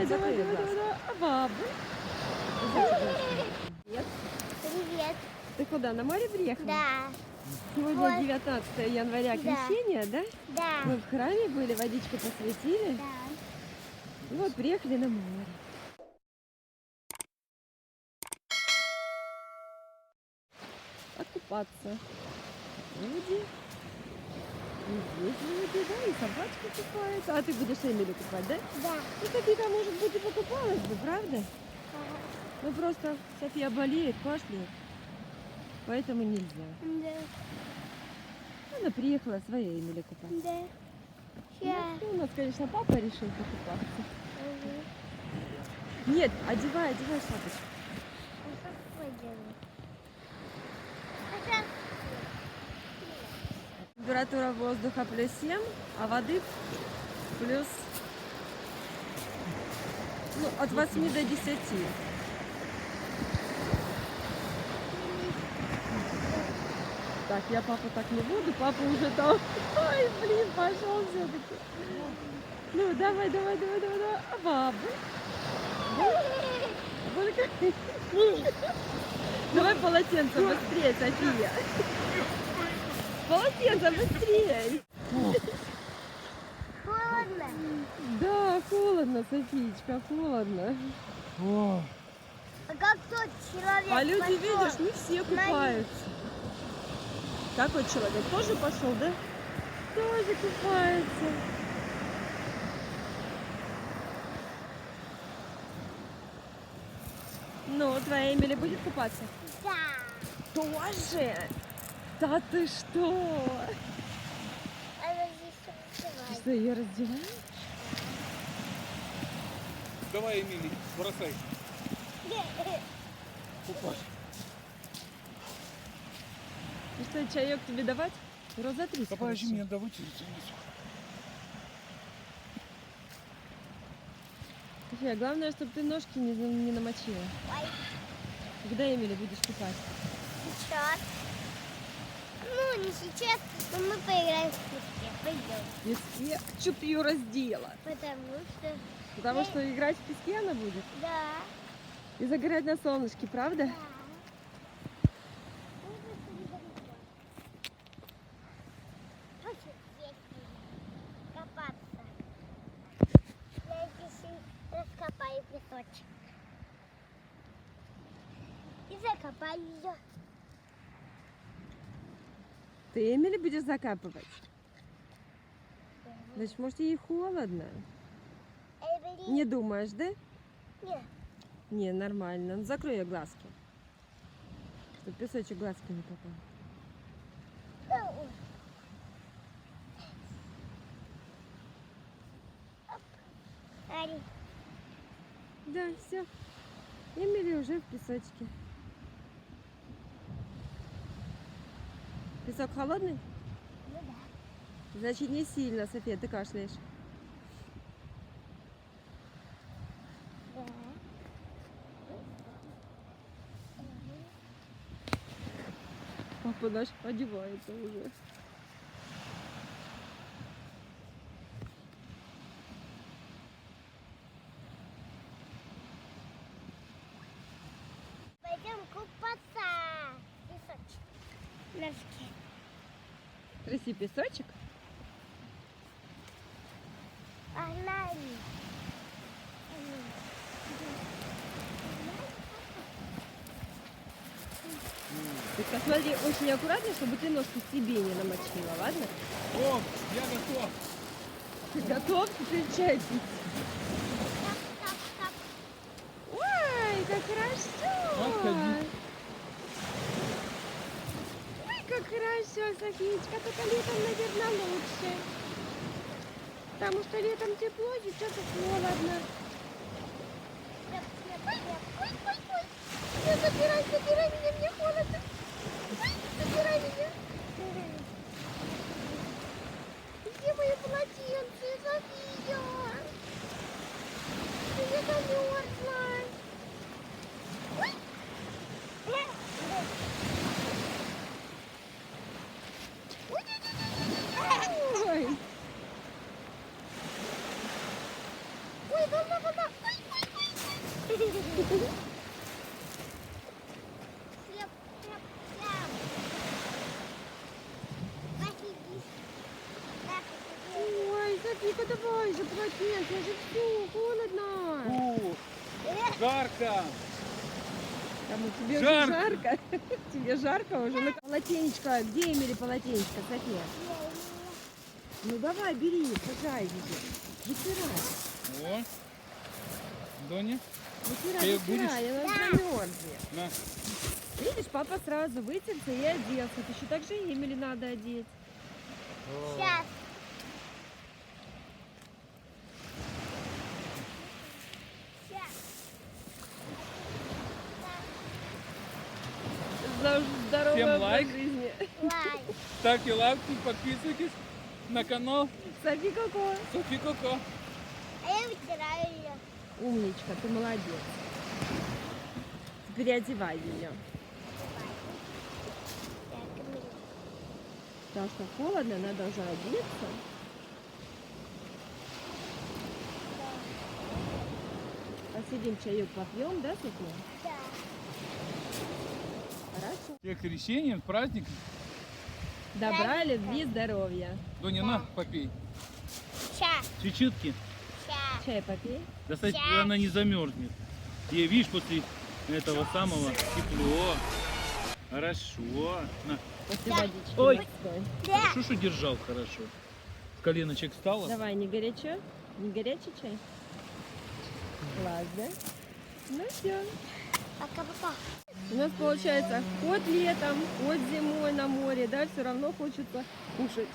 Давай, давай, закрой давай, глаз. давай. А баба? Привет. Привет. Ты куда, на море приехала? Да. Сегодня Вот. 19 января, Да. крещение, да? Да. Мы в храме были, водичку посвятили. Да. И вот приехали на море. Откупаться. Люди. И здесь люди, да, и собачка купается. А ты будешь Эмили купать, да? Да. Ну, София, может быть, и покупалась бы, правда? Ага. Ну, просто София болеет, кашляет. Поэтому нельзя. Да. Она приехала своей Эмили купать. Да. Сейчас. Ну, у нас, конечно, папа решил покупаться. Угу. Нет, одевай шапочку. А что поделать? А сейчас. Температура воздуха плюс 7, а воды плюс от 8 до 10. Так, я папу так не буду, папа уже там. Ой, блин, пошел все-таки. Ну, давай. А баба? Давай полотенце быстрее, София. Полотенце быстрее. Холодно. Да, холодно, Софиечка, холодно. А как тот человек А люди, пошел? видишь, не все купаются. Такой человек тоже пошел, да? Тоже купается. Ну, твоя Эмили будет купаться? Да. Тоже? Да ты что? Она здесь Ты что, ее раздеваешь? Давай, Эмили, бросай. Купай. Ну что, чаек тебе давать? Разотрись. Да подожди, хорошо. мне надо вытереться. София, главное, чтобы ты ножки не намочила. Ой, Когда Эмили будешь купать? сейчас. Ну, не сейчас, но мы поиграем в песке. Пойдем. В песке? Чё ты ее раздела? Потому что... Потому что играть в песке она будет? Да. И загорать на солнышке, правда? Да. Хочешь здесь копаться? Я здесь раскопаю песочек. И закопаю ее. Ты Эмили будешь закапывать? Значит, может, ей холодно? Эвелин. Не думаешь, да? Нет. Не, нормально. Ну, закрой ее глазки. Чтобы песочек в глазки не попал. Ари. Да, все. Эмили уже в песочке. Песок холодный? Ну да. Значит, не сильно, София, ты кашляешь. Да. Папа наш одевается уже. Пойдем купаться. Песочек. Носки. Тряси песочек. Погнали. Только смотри, очень аккуратно, чтобы ты ножки себе не намочила, ладно? О, я готов. Ты готов? Ты чай пить? Тап-тап-тап. Ой, как хорошо! Отходи. Ой, как хорошо, Софиечка, только летом, наверное, лучше. Потому что летом тепло, сейчас холодно. Ой, не забирай меня, мне холодно. Ой, забирай меня. Где мои полотенце, София? Я замерзла. Ой. Ой. Ой, волна. Ой. Хлеб, хлеб, хлеб. Посидишь. Так, Ой, Софика, давай же полотенце, уже все, холодно. Фу, жарко. Там тебе Жарко. уже жарко. Тебе жарко уже. Ну, полотенечко, где Эмили полотенечко, София? Ну давай, бери, сажай ее. Вытирай. О, Доня, Вытирай, Ты вытирай, она замерзнет. на. Видишь, папа сразу вытерлся и оделся. Это еще так же Эмили надо одеть. сейчас. Сейчас. За здоровый Всем образ лайк. жизни. Лайк. Ставьте лайки, подписывайтесь на канал Софи, какой? Софи Коко. А я вытираю ее. Умничка, ты молодец. Переодевай ее. Потому что холодно, надо уже одеться. Посидим, чаек попьем, да, София? Да. Хорошо. Всех крещением, праздник. Добра, любви, здоровья. Доня, на, попей. Сейчас. Чечетки. Сейчас. Чай попей. Достать, Ща. она не замерзнет. И видишь, после этого самого тепло. Хорошо. На. После Да. водички. Ой. морской. Да. Хорошо, что держал хорошо. С коленочек встала. Давай, не горячо? Не горячий чай? Класс, да? Ну все. Пока-пока. У нас получается хоть летом, хоть зимой на море, да, все равно хочется кушать.